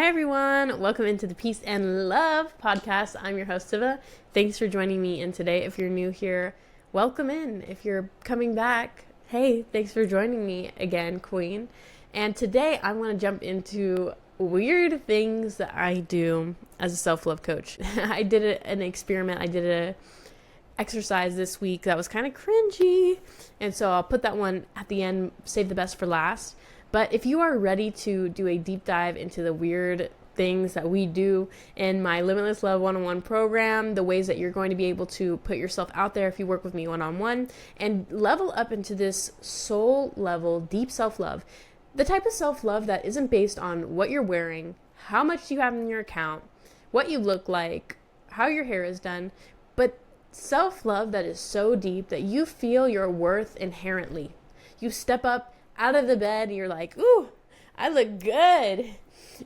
Hi everyone, welcome into the Peace and Love podcast. I'm your host, Siva. Thanks for joining me in today. If you're new here, welcome in. If you're coming back, hey, thanks for joining me again, Queen. And today I want to jump into weird things that I do as a self-love coach. I did an experiment. I did an exercise this week that was kind of cringy. And so I'll put that one at the end, save the best for last. But if you are ready to do a deep dive into the weird things that we do in my Limitless Love 101 program, the ways that you're going to be able to put yourself out there if you work with me one-on-one and level up into this soul level, deep self-love, the type of self-love that isn't based on what you're wearing, how much you have in your account, what you look like, how your hair is done, but self-love that is so deep that you feel your worth inherently. You step up out of the bed and you're like, ooh, I look good.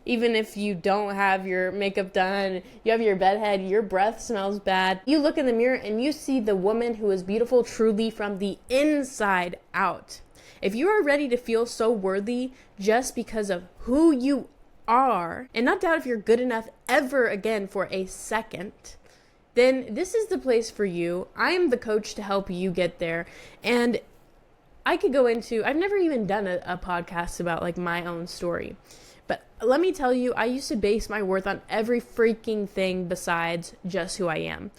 Even if you don't have your makeup done, you have your bed head, your breath smells bad. You look in the mirror and you see the woman who is beautiful truly from the inside out. If you are ready to feel so worthy just because of who you are, and not doubt if you're good enough ever again for a second, then this is the place for you. I am the coach to help you get there. And I could go into, I've never even done a podcast about like my own story, but let me tell you, I used to base my worth on every freaking thing besides just who I am.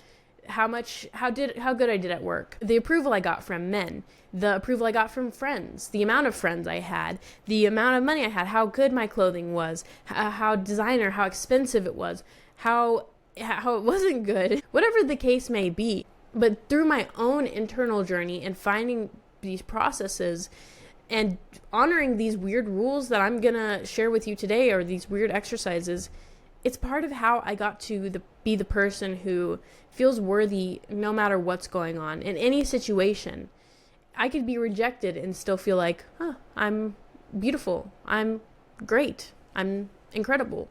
How good I did at work, the approval I got from men, the approval I got from friends, the amount of friends I had, the amount of money I had, how good my clothing was, how designer, how expensive it was, how it wasn't good, whatever the case may be. But through my own internal journey and finding these processes and honoring these weird rules that I'm gonna share with you today, or these weird exercises, it's part of how I got to be the person who feels worthy no matter what's going on in any situation. I could be rejected and still feel like, I'm beautiful, I'm great, I'm incredible.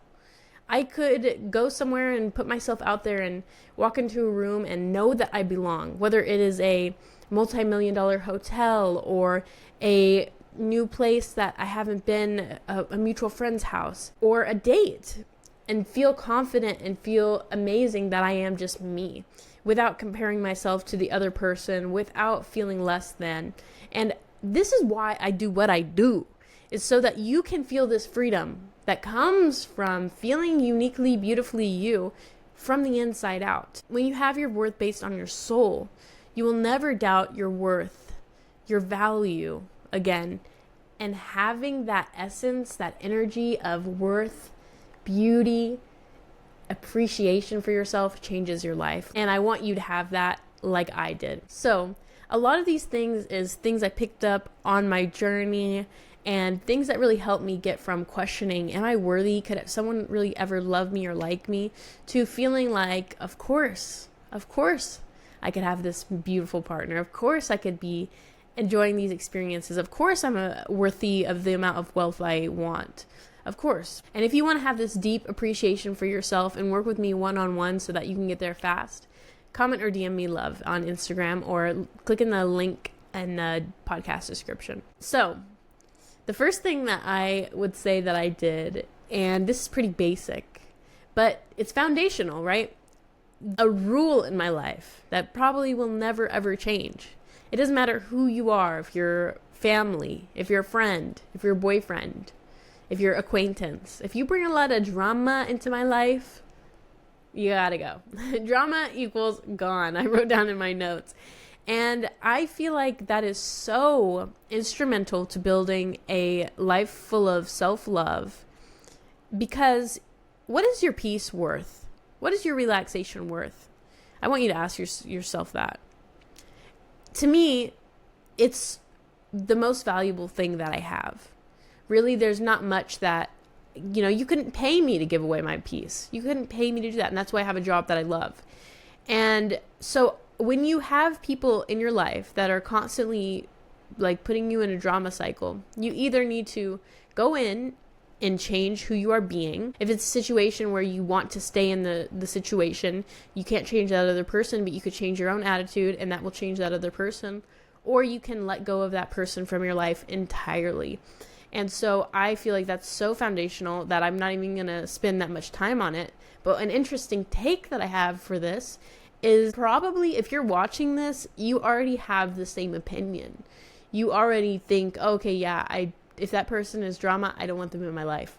I could go somewhere and put myself out there and walk into a room and know that I belong, whether it is a multi-million-dollar hotel or a new place that I haven't been, a mutual friend's house, or a date, and feel confident and feel amazing that I am just me without comparing myself to the other person, without feeling less than. And this is why I do what I do, is so that you can feel this freedom that comes from feeling uniquely, beautifully you from the inside out. When you have your worth based on your soul, you will never doubt your worth, your value again. And having that essence, that energy of worth, beauty, appreciation for yourself changes your life. And I want you to have that like I did. So a lot of these things is things I picked up on my journey and things that really helped me get from questioning, am I worthy? Could someone really ever love me or like me? To feeling like, of course, I could have this beautiful partner. Of course, I could be enjoying these experiences. Of course, I'm worthy of the amount of wealth I want. Of course. And if you want to have this deep appreciation for yourself and work with me one-on-one so that you can get there fast, comment or DM me love on Instagram or click in the link in the podcast description. So the first thing that I would say that I did, and this is pretty basic, but it's foundational, right? A rule in my life that probably will never ever change. It doesn't matter who you are, if you're family, if you're a friend, if you're a boyfriend, if you're acquaintance. If you bring a lot of drama into my life, you gotta go. Drama equals gone. I wrote down in my notes. And I feel like that is so instrumental to building a life full of self-love, because what is your peace worth? What is your relaxation worth? I want you to ask yourself that. To me, it's the most valuable thing that I have. Really, there's not much that, you couldn't pay me to give away my peace. You couldn't pay me to do that. And that's why I have a job that I love. And so when you have people in your life that are constantly like putting you in a drama cycle, you either need to go in and change who you are being. If it's a situation where you want to stay in the situation, you can't change that other person, but you could change your own attitude and that will change that other person. Or you can let go of that person from your life entirely. And so I feel like that's so foundational that I'm not even going to spend that much time on it. But an interesting take that I have for this is probably if you're watching this, you already have the same opinion. You already think, okay, yeah, if that person is drama, I don't want them in my life.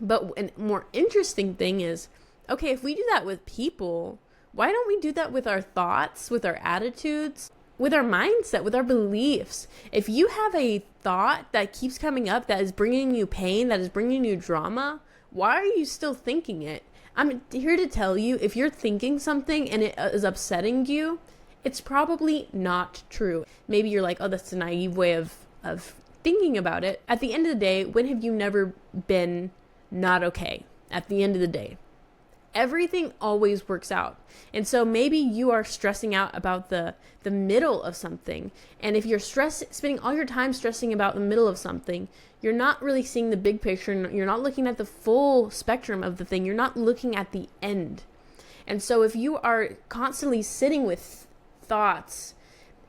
But a more interesting thing is, okay, if we do that with people, why don't we do that with our thoughts, with our attitudes, with our mindset, with our beliefs? If you have a thought that keeps coming up that is bringing you pain, that is bringing you drama, why are you still thinking it? I'm here to tell you, if you're thinking something and it is upsetting you, it's probably not true. Maybe you're like, oh, that's a naive way of thinking about it. At the end of the day, when have you never been not okay? At the end of the day, everything always works out. And so maybe you are stressing out about the middle of something. And if you're spending all your time stressing about the middle of something, you're not really seeing the big picture. You're not looking at the full spectrum of the thing. You're not looking at the end. And so if you are constantly sitting with thoughts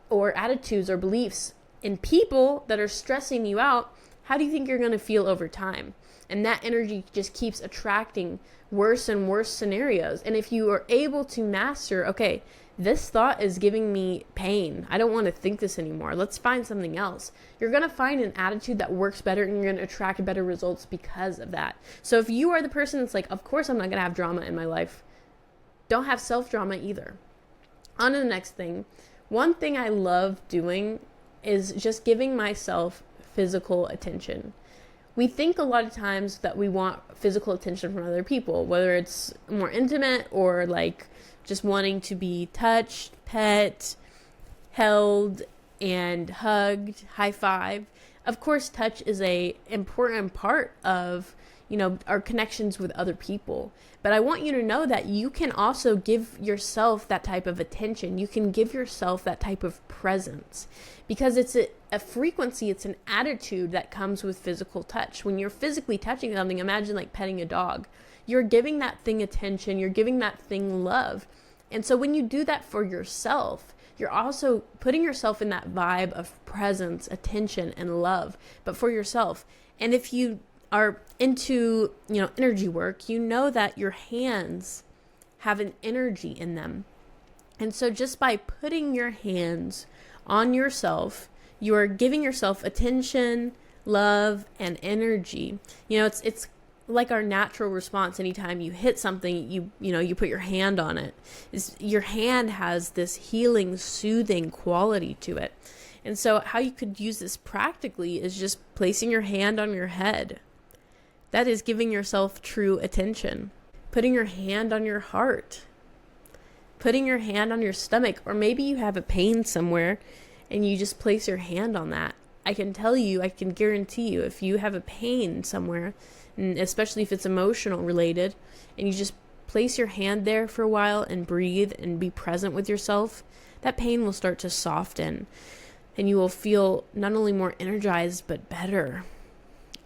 or attitudes or beliefs in people that are stressing you out, how do you think you're going to feel over time? And that energy just keeps attracting worse and worse scenarios. And if you are able to master, okay, this thought is giving me pain, I don't want to think this anymore, let's find something else, you're going to find an attitude that works better, and you're going to attract better results because of that. So if you are the person that's like, of course I'm not going to have drama in my life, don't have self-drama either. On to the next thing. One thing I love doing is just giving myself physical attention. We think a lot of times that we want physical attention from other people, whether it's more intimate or like just wanting to be touched, pet, held, and hugged, high five. Of course, touch is an important part of, our connections with other people. But I want you to know that you can also give yourself that type of attention. You can give yourself that type of presence, because it's a frequency, it's an attitude that comes with physical touch. When you're physically touching something, imagine like petting a dog. You're giving that thing attention, you're giving that thing love. And so when you do that for yourself, you're also putting yourself in that vibe of presence, attention, and love, but for yourself. And if you are into, energy work, you know that your hands have an energy in them. And so just by putting your hands on yourself, you are giving yourself attention, love, and energy. It's like our natural response anytime you hit something, you put your hand on it. Your hand has this healing, soothing quality to it. And so how you could use this practically is just placing your hand on your head. That is giving yourself true attention. Putting your hand on your heart. Putting your hand on your stomach. Or maybe you have a pain somewhere and you just place your hand on that. I can guarantee you, if you have a pain somewhere, and especially if it's emotional related, and you just place your hand there for a while and breathe and be present with yourself, that pain will start to soften. And you will feel not only more energized, but better.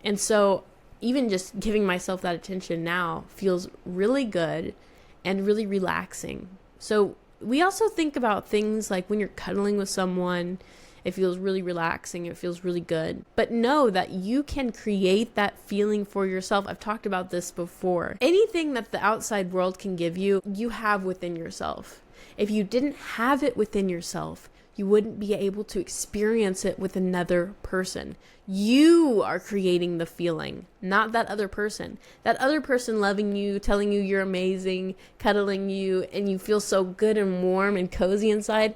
And so even just giving myself that attention now feels really good and really relaxing. So we also think about things like when you're cuddling with someone, it feels really relaxing, it feels really good. But know that you can create that feeling for yourself. I've talked about this before. Anything that the outside world can give you, you have within yourself. If you didn't have it within yourself, you wouldn't be able to experience it with another person. You are creating the feeling, not that other person. That other person loving you, telling you you're amazing, cuddling you, and you feel so good and warm and cozy inside.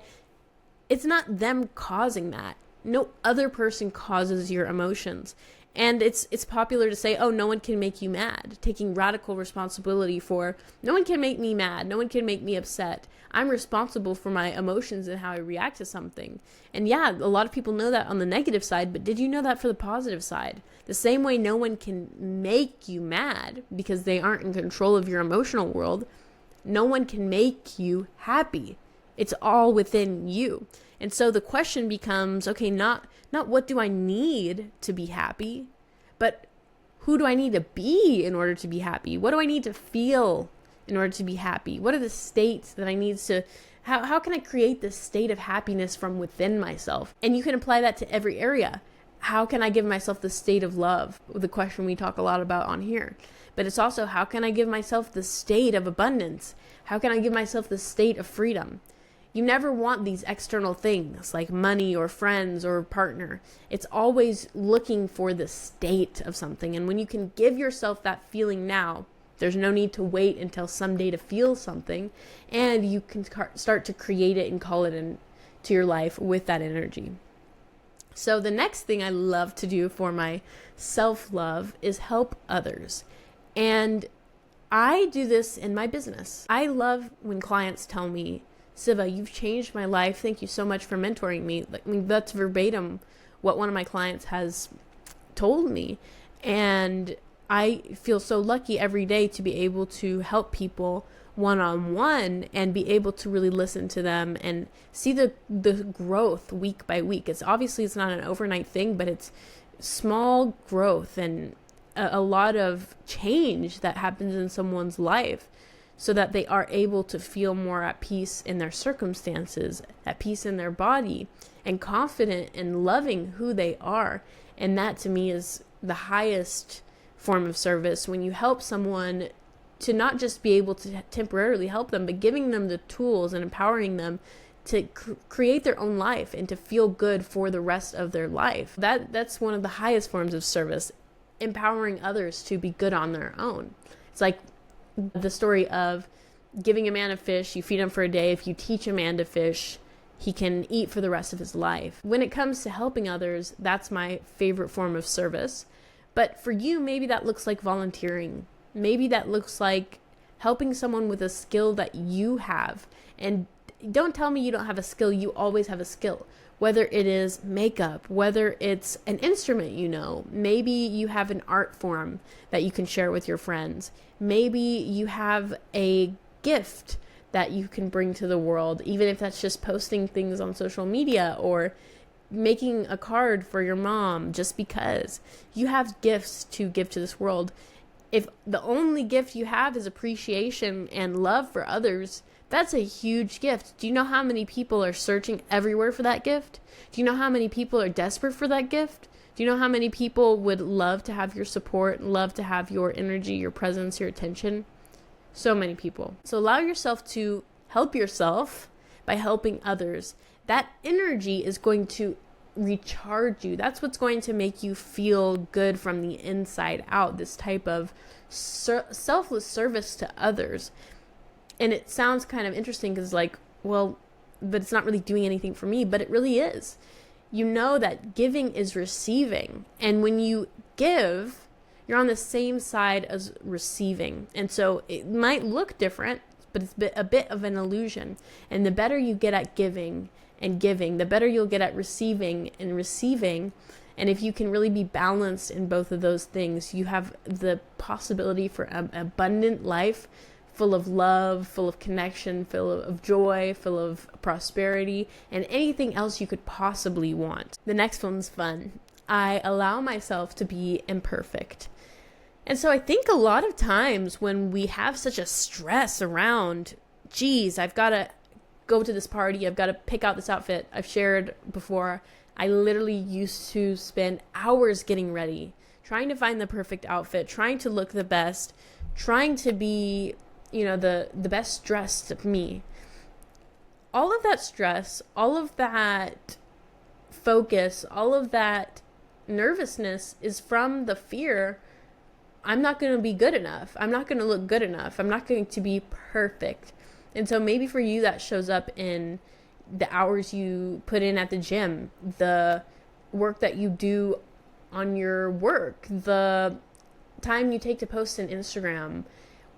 It's not them causing that. No other person causes your emotions. And it's popular to say, oh, no one can make you mad. Taking radical responsibility for, no one can make me mad. No one can make me upset. I'm responsible for my emotions and how I react to something. And yeah, a lot of people know that on the negative side, but did you know that for the positive side? The same way no one can make you mad because they aren't in control of your emotional world, no one can make you happy. It's all within you. And so the question becomes, okay, not what do I need to be happy, but who do I need to be in order to be happy? What do I need to feel in order to be happy? What are the states that I need to, how can I create this state of happiness from within myself? And you can apply that to every area. how can I give myself the state of love? The question we talk a lot about on here. But it's also, how can I give myself the state of abundance? How can I give myself the state of freedom? You never want these external things like money or friends or partner. It's always looking for the state of something. And when you can give yourself that feeling now, there's no need to wait until someday to feel something, and you can start to create it and call it into your life with that energy. So the next thing I love to do for my self-love is help others. And I do this in my business. I love when clients tell me, Siva, you've changed my life. Thank you so much for mentoring me. That's verbatim what one of my clients has told me. And I feel so lucky every day to be able to help people one-on-one and be able to really listen to them and see the growth week by week. It's not an overnight thing, but it's small growth and a lot of change that happens in someone's life so that they are able to feel more at peace in their circumstances, at peace in their body, and confident and loving who they are. And that to me is the highest form of service, when you help someone to not just be able to temporarily help them, but giving them the tools and empowering them to create their own life and to feel good for the rest of their life. That's one of the highest forms of service, empowering others to be good on their own. It's like the story of giving a man a fish, you feed him for a day. If you teach a man to fish, he can eat for the rest of his life. When it comes to helping others, that's my favorite form of service. But for you, maybe that looks like volunteering. Maybe that looks like helping someone with a skill that you have. And don't tell me you don't have a skill. You always have a skill. Whether it is makeup, whether it's an instrument maybe you have an art form that you can share with your friends. Maybe you have a gift that you can bring to the world, even if that's just posting things on social media or making a card for your mom just because. You have gifts to give to this world. If the only gift you have is appreciation and love for others, that's a huge gift. Do you know how many people are searching everywhere for that gift? Do you know how many people are desperate for that gift? Do you know how many people would love to have your support, love to have your energy, your presence, your attention? So many people. So allow yourself to help yourself by helping others. That energy is going to recharge you. That's what's going to make you feel good from the inside out, this type of selfless service to others. And it sounds kind of interesting because but it's not really doing anything for me, but it really is. You know that giving is receiving. And when you give, you're on the same side as receiving. And so it might look different, but it's a bit of an illusion. And the better you get at giving and giving, the better you'll get at receiving and receiving. And if you can really be balanced in both of those things, you have the possibility for an abundant life, full of love, full of connection, full of joy, full of prosperity, and anything else you could possibly want. The next one's fun. I allow myself to be imperfect. And so I think a lot of times when we have such a stress around, I've got to go to this party, I've got to pick out this outfit. I've shared before, I literally used to spend hours getting ready, trying to find the perfect outfit, trying to look the best, trying to be the best dressed me. All of that stress, all of that focus, all of that nervousness is from the fear I'm not going to be good enough. I'm not going to look good enough. I'm not going to be perfect. And so maybe for you that shows up in the hours you put in at the gym, the work that you do on your work, the time you take to post on Instagram,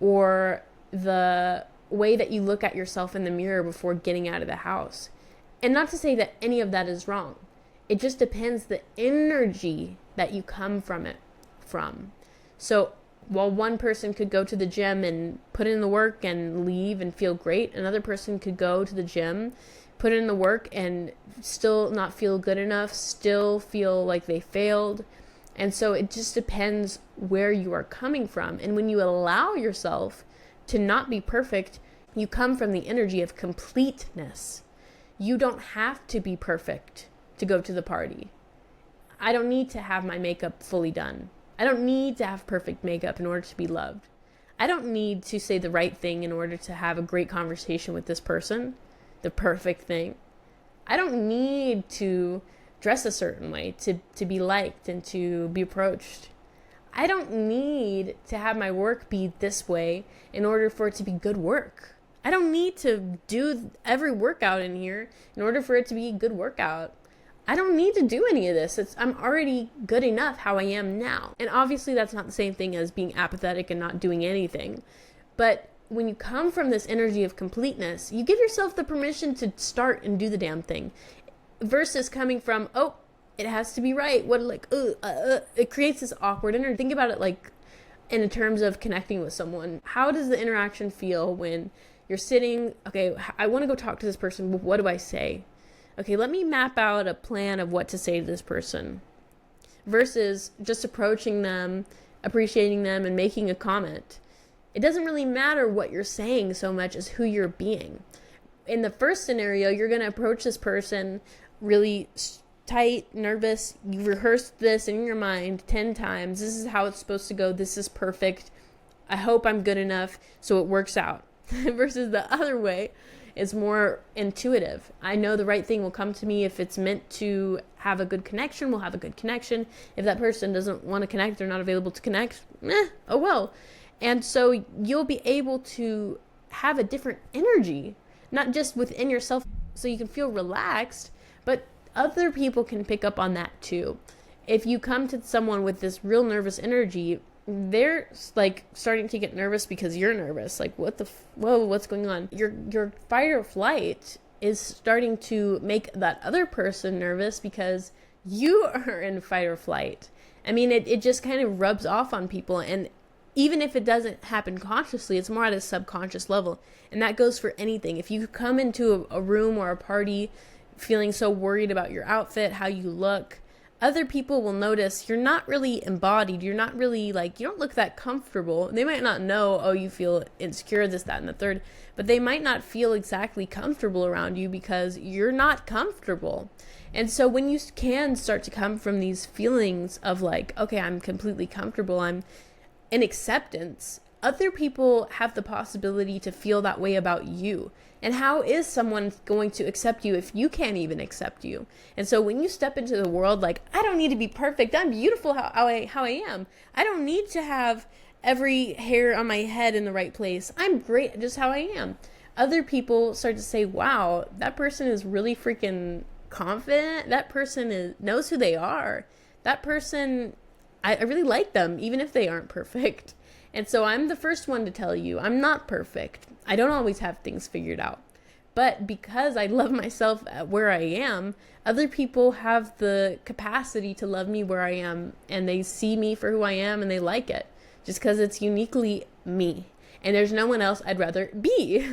or the way that you look at yourself in the mirror before getting out of the house. And not to say that any of that is wrong. It just depends the energy that you come from. So while one person could go to the gym and put in the work and leave and feel great, another person could go to the gym, put in the work and still not feel good enough, still feel like they failed. And so it just depends where you are coming from. And when you allow yourself to not be perfect, you come from the energy of completeness. You don't have to be perfect to go to the party. I don't need to have my makeup fully done. I don't need to have perfect makeup in order to be loved. I don't need to say the right thing in order to have a great conversation with this person, the perfect thing. I don't need to dress a certain way to be liked and to be approached. I don't need to have my work be this way in order for it to be good work. I don't need to do every workout in here in order for it to be a good workout. I don't need to do any of this. I'm already good enough how I am now. And obviously that's not the same thing as being apathetic and not doing anything. But when you come from this energy of completeness, you give yourself the permission to start and do the damn thing. Versus coming from, oh, it has to be right. It creates this awkward energy. Think about it like in terms of connecting with someone. How does the interaction feel when you're sitting, okay, I want to go talk to this person, but what do I say? Okay, let me map out a plan of what to say to this person. Versus just approaching them, appreciating them, and making a comment. It doesn't really matter what you're saying so much as who you're being. In the first scenario, you're going to approach this person really tight, nervous. You rehearsed this in your mind 10 times. This is how it's supposed to go. This is perfect. I hope I'm good enough so it works out. Versus the other way is more intuitive. I know the right thing will come to me. If it's meant to have a good connection, we'll have a good connection. If that person doesn't want to connect, they're not available to connect, oh well. And so you'll be able to have a different energy, not just within yourself so you can feel relaxed, but other people can pick up on that too. If you come to someone with this real nervous energy, they're like starting to get nervous because you're nervous. Like, what's going on? Your fight or flight is starting to make that other person nervous because you are in fight or flight. I mean, it just kind of rubs off on people. And even if it doesn't happen consciously, it's more at a subconscious level. And that goes for anything. If you come into a room or a party feeling so worried about your outfit, how you look, other people will notice you're not really embodied. You're not really you don't look that comfortable. They might not know, oh, you feel insecure, this, that, and the third, but they might not feel exactly comfortable around you because you're not comfortable. And so when you can start to come from these feelings of okay, I'm completely comfortable, I'm in acceptance, other people have the possibility to feel that way about you. And how is someone going to accept you if you can't even accept you? And so when you step into the world I don't need to be perfect. I'm beautiful how I am. I don't need to have every hair on my head in the right place. I'm great just how I am. Other people start to say, wow, that person is really freaking confident. That person knows who they are. That person, I really like them, even if they aren't perfect. And so I'm the first one to tell you, I'm not perfect. I don't always have things figured out. But because I love myself at where I am, other people have the capacity to love me where I am. And they see me for who I am and they like it. Just because it's uniquely me. And there's no one else I'd rather be.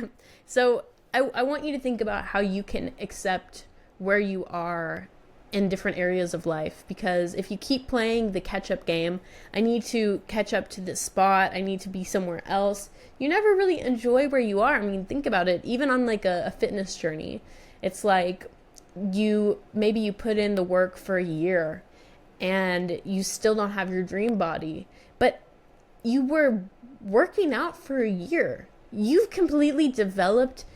So I want you to think about how you can accept where you are in different areas of life, because if you keep playing the catch-up game, I need to catch up to this spot, I need to be somewhere else, you never really enjoy where you are. I mean, think about it. Even on a fitness journey, it's maybe you put in the work for a year and you still don't have your dream body, but you were working out for a year. You've completely developed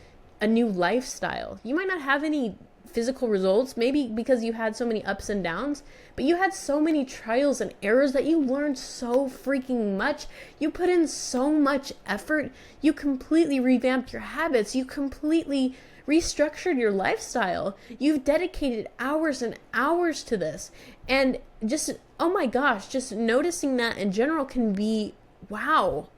a new lifestyle. You might not have any physical results, maybe because you had so many ups and downs, but you had so many trials and errors that you learned so freaking much. You put in so much effort. You completely revamped your habits. You completely restructured your lifestyle. You've dedicated hours and hours to this. And just, oh my gosh, just noticing that in general can be, wow.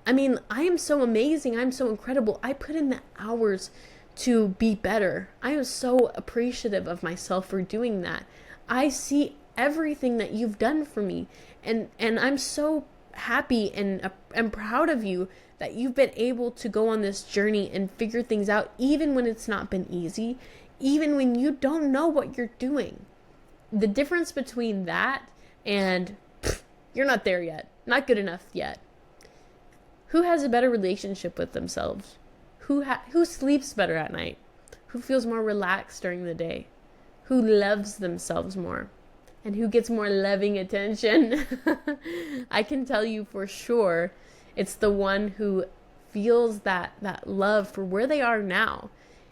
I mean, I am so amazing. I'm so incredible. I put in the hours to be better. I am so appreciative of myself for doing that. I see everything that you've done for me, and I'm so happy and proud of you that you've been able to go on this journey and figure things out, even when it's not been easy, even when you don't know what you're doing. The difference between that and you're not there yet, not good enough yet. Who has a better relationship with themselves? Who sleeps better at night? Who feels more relaxed during the day? Who loves themselves more? and who gets more loving attention. I can tell you for sure it's the one who feels that love for where they are now.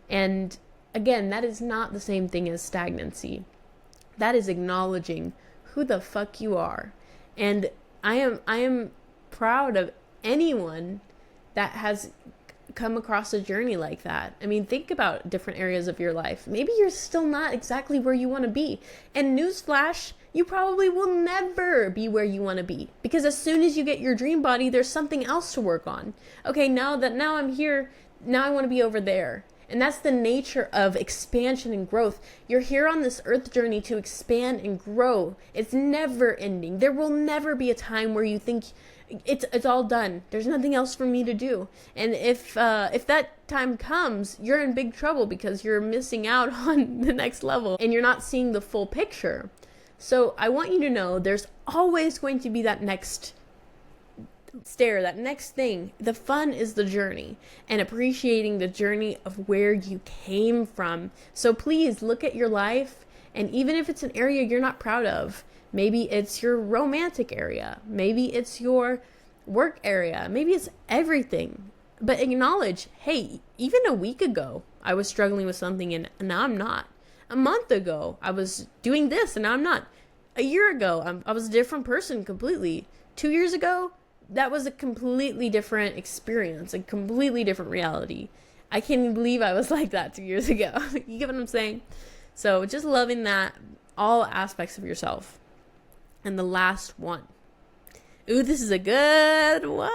And again, that is not the same thing as stagnancy. That is acknowledging who the fuck you are. And I am proud of anyone that has come across a journey like that. I mean, think about different areas of your life. Maybe you're still not exactly where you want to be. And newsflash, you probably will never be where you want to be. Because as soon as you get your dream body, there's something else to work on. Okay, now I'm here, now I want to be over there. And that's the nature of expansion and growth. You're here on this earth journey to expand and grow. It's never ending. There will never be a time where you think it's all done. There's nothing else for me to do. And if that time comes, you're in big trouble because you're missing out on the next level and you're not seeing the full picture. So I want you to know there's always going to be that next stair, that next thing. The fun is the journey and appreciating the journey of where you came from. So please look at your life, and even if it's an area you're not proud of, maybe it's your romantic area, maybe it's your work area, maybe it's everything, but acknowledge, hey, even a week ago I was struggling with something and now I'm not. A month ago I was doing this and now I'm not. A year ago I was a different person completely. 2 years ago that was a completely different experience, a completely different reality. I can't even believe I was like that 2 years ago. You get what I'm saying? So just loving that, all aspects of yourself. And the last one. Ooh, this is a good one.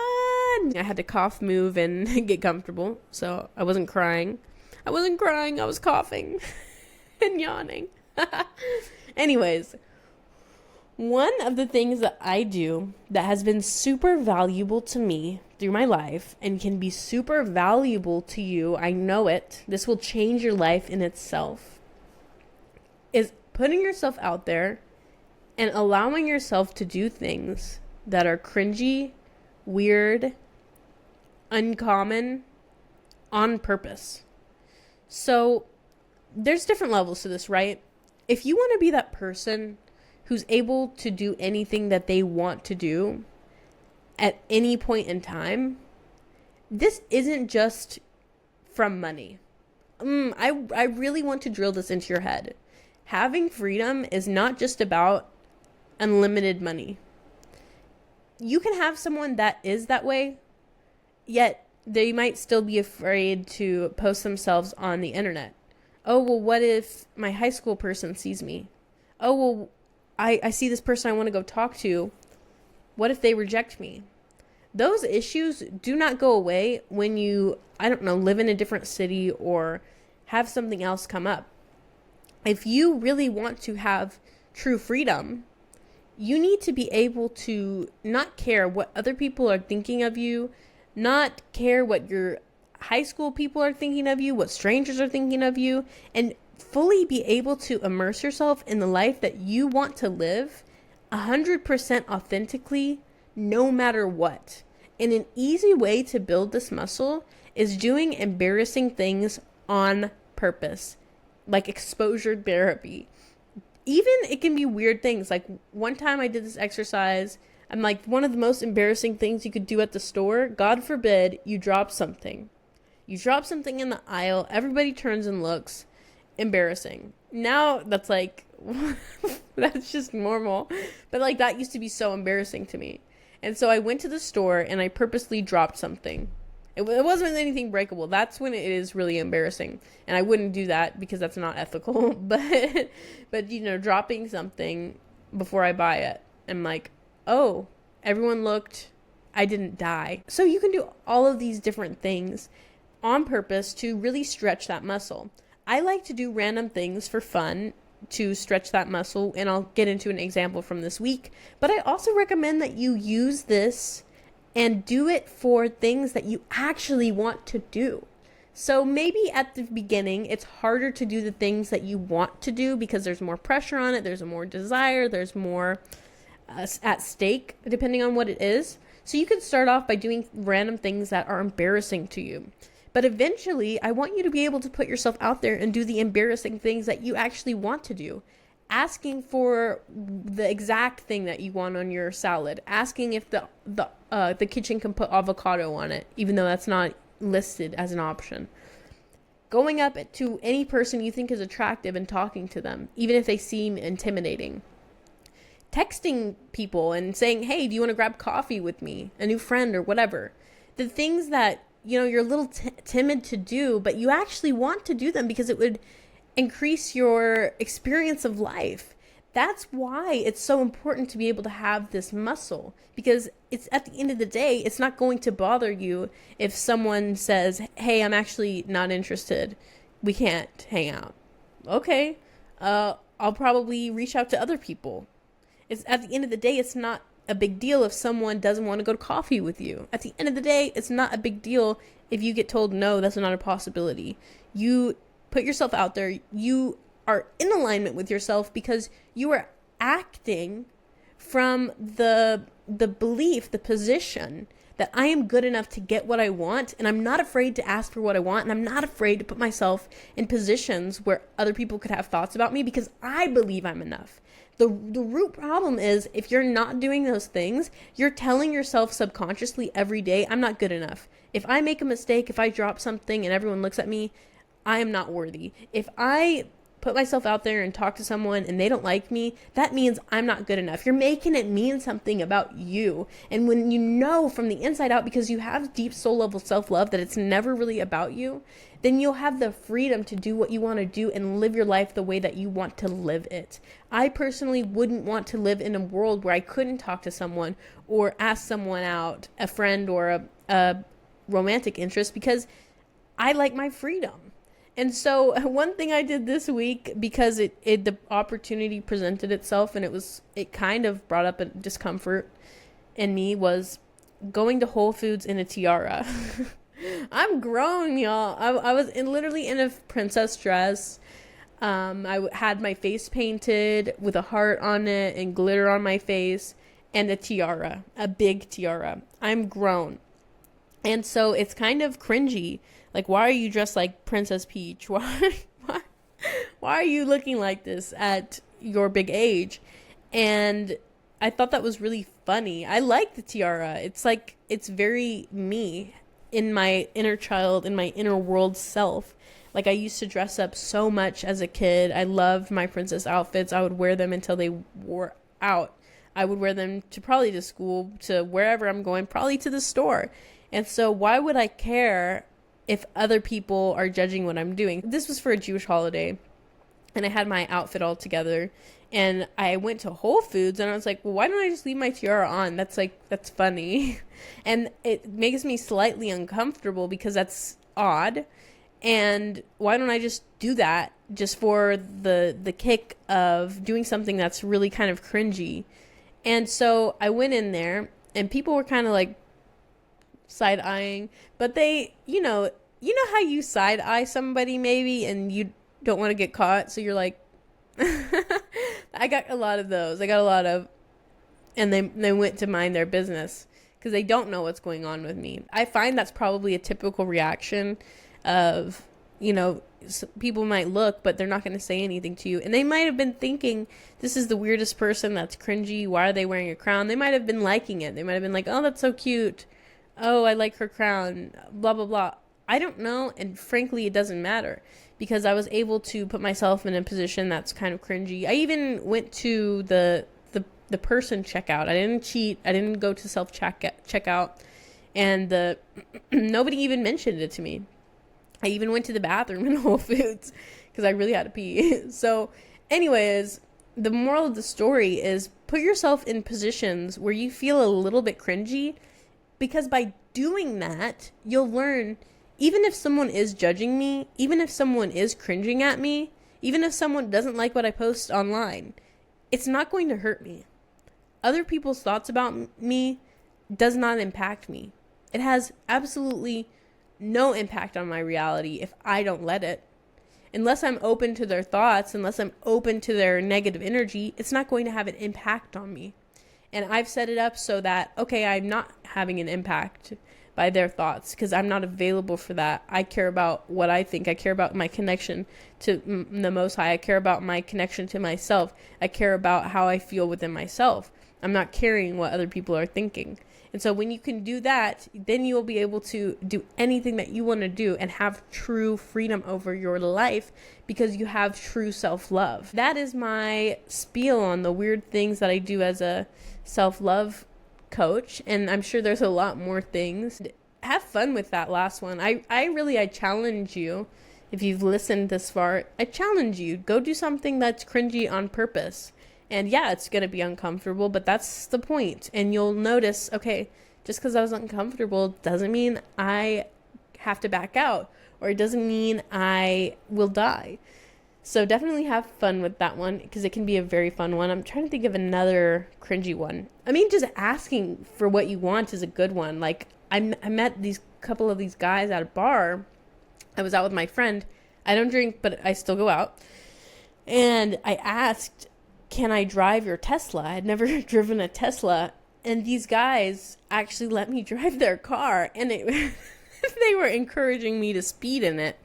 I had to cough, move, and get comfortable. So I wasn't crying. I was coughing and yawning. Anyways, one of the things that I do that has been super valuable to me through my life and can be super valuable to you, I know it, this will change your life in itself, is putting yourself out there and allowing yourself to do things that are cringy, weird, uncommon, on purpose. So there's different levels to this, right? If you want to be that person who's able to do anything that they want to do at any point in time, this isn't just from money. I really want to drill this into your head. Having freedom is not just about unlimited money. You can have someone that is that way, yet they might still be afraid to post themselves on the internet. Oh, well, what if my high school person sees me? Oh, well, I see this person I want to go talk to. What if they reject me? Those issues do not go away when you, live in a different city or have something else come up. If you really want to have true freedom, you need to be able to not care what other people are thinking of you, not care what your high school people are thinking of you, what strangers are thinking of you, and fully be able to immerse yourself in the life that you want to live 100% authentically, no matter what. And an easy way to build this muscle is doing embarrassing things on purpose, like exposure therapy. Even it can be weird things. Like one time I did this exercise. I'm like, one of the most embarrassing things you could do at the store, God forbid, you drop something. You drop something in the aisle, everybody turns and looks. Embarrassing. Now that's like, that's just normal. But like that used to be so embarrassing to me. And so I went to the store and I purposely dropped something. It wasn't anything breakable. That's when it is really embarrassing. And I wouldn't do that because that's not ethical. But dropping something before I buy it, I'm like, oh, everyone looked, I didn't die. So you can do all of these different things on purpose to really stretch that muscle. I like to do random things for fun to stretch that muscle, and I'll get into an example from this week. But I also recommend that you use this and do it for things that you actually want to do. So maybe at the beginning, it's harder to do the things that you want to do because there's more pressure on it, there's more desire, there's more at stake, depending on what it is. So you can start off by doing random things that are embarrassing to you. But eventually, I want you to be able to put yourself out there and do the embarrassing things that you actually want to do. asking for the exact thing that you want on your salad, asking if the kitchen can put avocado on it, even though that's not listed as an option. Going up to any person you think is attractive and talking to them, even if they seem intimidating. Texting people and saying, hey, do you want to grab coffee with me? A new friend or whatever. The things that, you're a little timid to do, but you actually want to do them because it would increase your experience of life. That's why it's so important to be able to have this muscle, because it's at the end of the day, it's not going to bother you if someone says, hey, I'm actually not interested. We can't hang out. Okay. I'll probably reach out to other people. It's at the end of the day, it's not a big deal if someone doesn't want to go to coffee with you. At the end of the day, it's not a big deal if you get told, no, that's not a possibility. You put yourself out there. You are in alignment with yourself because you are acting from the belief, the position that I am good enough to get what I want, and I'm not afraid to ask for what I want, and I'm not afraid to put myself in positions where other people could have thoughts about me because I believe I'm enough. The root problem is if you're not doing those things, you're telling yourself subconsciously every day, I'm not good enough. If I make a mistake, if I drop something and everyone looks at me, I am not worthy. If I put myself out there and talk to someone and they don't like me, that means I'm not good enough. You're making it mean something about you. And when you know from the inside out, because you have deep soul level self-love, that it's never really about you, then you'll have the freedom to do what you want to do and live your life the way that you want to live it. I personally wouldn't want to live in a world where I couldn't talk to someone or ask someone out, a friend or a romantic interest, because I like my freedom. And so one thing I did this week, because the opportunity presented itself and it kind of brought up a discomfort in me, was going to Whole Foods in a tiara. I'm grown, y'all. I was literally in a princess dress. I had my face painted with a heart on it and glitter on my face and a tiara, a big tiara. I'm grown. And so it's kind of cringy. Like, why are you dressed like Princess Peach? Why are you looking like this at your big age? And I thought that was really funny. I like the tiara. It's like, it's very me, in my inner child, in my inner world self. Like, I used to dress up so much as a kid. I loved my princess outfits. I would wear them until they wore out. I would wear them probably to school, to wherever I'm going, probably to the store. And so why would I care if other people are judging what I'm doing? This was for a Jewish holiday, and I had my outfit all together, and I went to Whole Foods, and I was like, well, why don't I just leave my tiara on? That's funny. And it makes me slightly uncomfortable because that's odd. And why don't I just do that just for the kick of doing something that's really kind of cringy? And so I went in there, and people were kind of like side-eyeing, but they, you know how you side-eye somebody maybe and you don't want to get caught, so you're like, I got a lot of those. And they went to mind their business because they don't know what's going on with me. I find that's probably a typical reaction of, people might look, but they're not going to say anything to you. And they might have been thinking, this is the weirdest person, that's cringy. Why are they wearing a crown? They might have been liking it. They might have been like, oh, that's so cute. Oh, I like her crown, blah, blah, blah. I don't know, and frankly, it doesn't matter, because I was able to put myself in a position that's kind of cringy. I even went to the person checkout. I didn't cheat. I didn't go to self-checkout, and nobody even mentioned it to me. I even went to the bathroom in Whole Foods because I really had to pee. So anyways, the moral of the story is put yourself in positions where you feel a little bit cringy, because by doing that, you'll learn, even if someone is judging me, even if someone is cringing at me, even if someone doesn't like what I post online, it's not going to hurt me. Other people's thoughts about me does not impact me. It has absolutely no impact on my reality if I don't let it. Unless I'm open to their thoughts, unless I'm open to their negative energy, it's not going to have an impact on me. And I've set it up so that, okay, I'm not having an impact, by their thoughts, because I'm not available for that. I care about what I think. I care about my connection to the Most High. I care about my connection to myself. I care about how I feel within myself. I'm not caring what other people are thinking. And so when you can do that, then you'll be able to do anything that you want to do and have true freedom over your life, because you have true self-love. That is my spiel on the weird things that I do as a self-love coach, and I'm sure there's a lot more things. Have fun with that last one. I challenge you. If you've listened this far, I challenge you, go do something that's cringy on purpose. And yeah, it's going to be uncomfortable, but that's the point. And you'll notice, okay, just because I was uncomfortable doesn't mean I have to back out, or it doesn't mean I will die. So definitely have fun with that one, because it can be a very fun one. I'm trying to think of another cringy one. I mean, just asking for what you want is a good one. Like, I met these couple of these guys at a bar. I was out with my friend. I don't drink, but I still go out. And I asked, can I drive your Tesla? I'd never driven a Tesla. And these guys actually let me drive their car. And they were encouraging me to speed in it.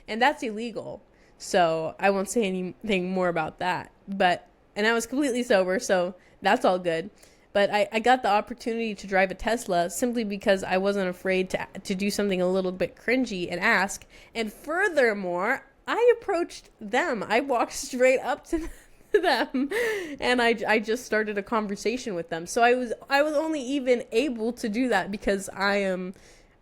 And that's illegal. So I won't say anything more about that. And I was completely sober, so that's all good. But I got the opportunity to drive a Tesla simply because I wasn't afraid to do something a little bit cringy and ask. And furthermore, I approached them. I walked straight up to them and I just started a conversation with them. So I was only even able to do that because I am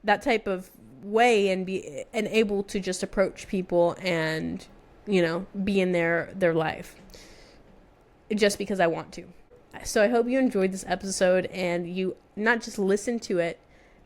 that type of way and able to just approach people and, be in their life just because I want to. So I hope you enjoyed this episode and you not just listen to it,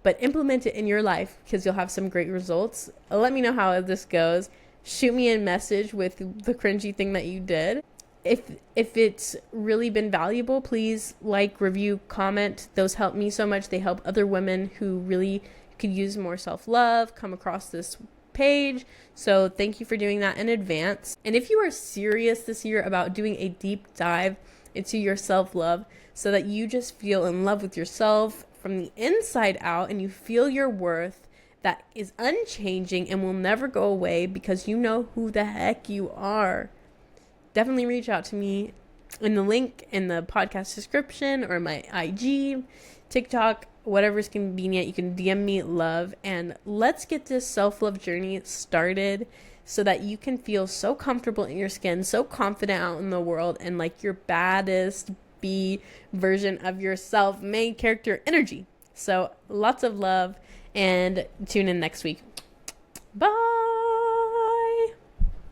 but implement it in your life, because you'll have some great results. Let me know how this goes. Shoot me a message with the cringy thing that you did. If it's really been valuable, please like, review, comment. Those help me so much. They help other women who really could use more self-love come across this page. So thank you for doing that in advance. And if you are serious this year about doing a deep dive into your self-love so that you just feel in love with yourself from the inside out and you feel your worth that is unchanging and will never go away because you know who the heck you are, definitely reach out to me in the link in the podcast description or my IG, TikTok, whatever's convenient. You can DM me love, and let's get this self-love journey started so that you can feel so comfortable in your skin, so confident out in the world, and like your baddest B version of yourself, main character energy. So lots of love, and tune in next week. Bye.